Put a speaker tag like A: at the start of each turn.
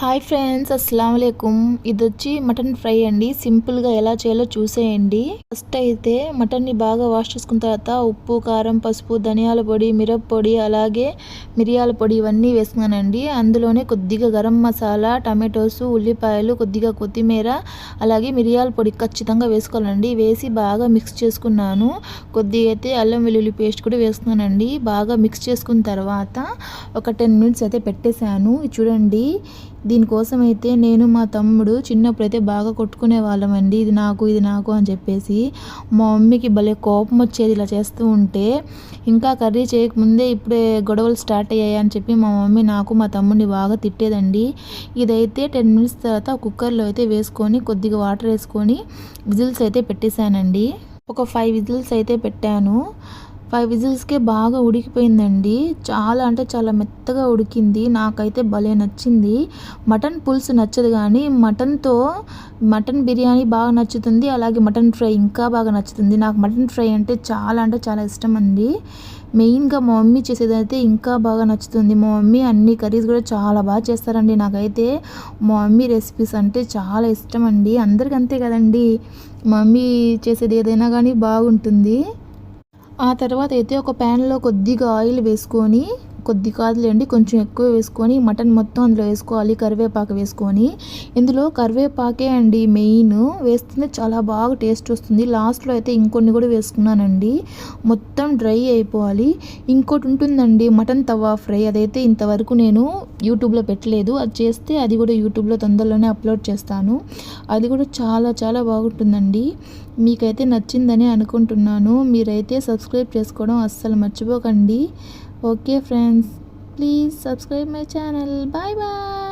A: Hi friends, అస్సలం వాలేకుమ్. ఇది వచ్చి మటన్ ఫ్రై అండి. సింపుల్గా ఎలా చేయాలో చూసేయండి. ఫస్ట్ అయితే మటన్ని బాగా వాష్ చేసుకున్న తర్వాత ఉప్పు, కారం, పసుపు, ధనియాల పొడి, మిరప్పొడి, అలాగే మిరియాల పొడి ఇవన్నీ వేసుకున్నానండి. అందులోనే కొద్దిగా గరం మసాలా, టమాటోస్, ఉల్లిపాయలు, కొద్దిగా కొత్తిమీర, అలాగే మిరియాల పొడి ఖచ్చితంగా వేసుకోవాలండి. వేసి బాగా మిక్స్ చేసుకున్నాను. కొద్దిగా అయితే అల్లం వెల్లుల్లి పేస్ట్ కూడా వేసుకున్నానండి. బాగా మిక్స్ చేసుకున్న తర్వాత ఒక 10 మినిట్స్ అయితే పెట్టేశాను. చూడండి, దీనికోసం అయితే నేను మా తమ్ముడు చిన్నప్పుడు అయితే బాగా కొట్టుకునే వాళ్ళమండి. ఇది నాకు అని చెప్పేసి మా మమ్మీకి భలే కోపం వచ్చేది ఇలా చేస్తూ ఉంటే. ఇంకా కర్రీ చేయకముందే ఇప్పుడే గొడవలు స్టార్ట్ అయ్యాయి అని చెప్పి మా మమ్మీ నాకు మా తమ్ముడిని బాగా తిట్టేదండి. ఇదైతే 10 మినిట్స్ తర్వాత కుక్కర్లో అయితే వేసుకొని కొద్దిగా వాటర్ వేసుకొని విజిల్స్ అయితే పెట్టేశానండి. ఒక 5 విజిల్స్ అయితే పెట్టాను. 5 విజిల్స్కే బాగా ఉడికిపోయిందండి. చాలా అంటే చాలా మెత్తగా ఉడికింది. నాకైతే భలే నచ్చింది. మటన్ పులుసు నచ్చదు కానీ మటన్ బిర్యానీ బాగా నచ్చుతుంది. అలాగే మటన్ ఫ్రై ఇంకా బాగా నచ్చుతుంది. నాకు మటన్ ఫ్రై అంటే చాలా ఇష్టం అండి. మెయిన్గా మా మమ్మీ చేసేదైతే ఇంకా బాగా నచ్చుతుంది. మా మమ్మీ అన్ని కర్రీస్ కూడా చాలా బాగా చేస్తారండి. నాకైతే మా మమ్మీ రెసిపీస్ అంటే చాలా ఇష్టం అండి. అందరికీ అంతే కదండి, మా మమ్మీ చేసేది ఏదైనా కానీ బాగుంటుంది. ఆ తర్వాత అయితే ఒక ప్యాన్లో కొద్దిగా ఆయిల్ వేసుకొని, కాదులేండి కొంచెం ఎక్కువ వేసుకొని మటన్ మొత్తం అందులో వేసుకోవాలి. కరివేపాకు వేసుకొని, ఇందులో కరివేపాకే అండి మెయిన్, వేస్తేనే చాలా బాగా టేస్ట్ వస్తుంది. లాస్ట్లో అయితే ఇంకొన్ని కూడా వేసుకున్నానండి. మొత్తం డ్రై అయిపోవాలి. ఇంకోటి ఉంటుందండి మటన్ తవా ఫ్రై, అదైతే ఇంతవరకు నేను యూట్యూబ్లో పెట్టలేదు. అది చేస్తే అది కూడా యూట్యూబ్లో తొందరలోనే అప్లోడ్ చేస్తాను. అది కూడా చాలా బాగుంటుందండి. మీకైతే నచ్చిందని అనుకుంటున్నాను. మీరైతే సబ్స్క్రైబ్ చేసుకోవడం అస్సలు మర్చిపోకండి. Okay friends, please subscribe my channel. Bye bye.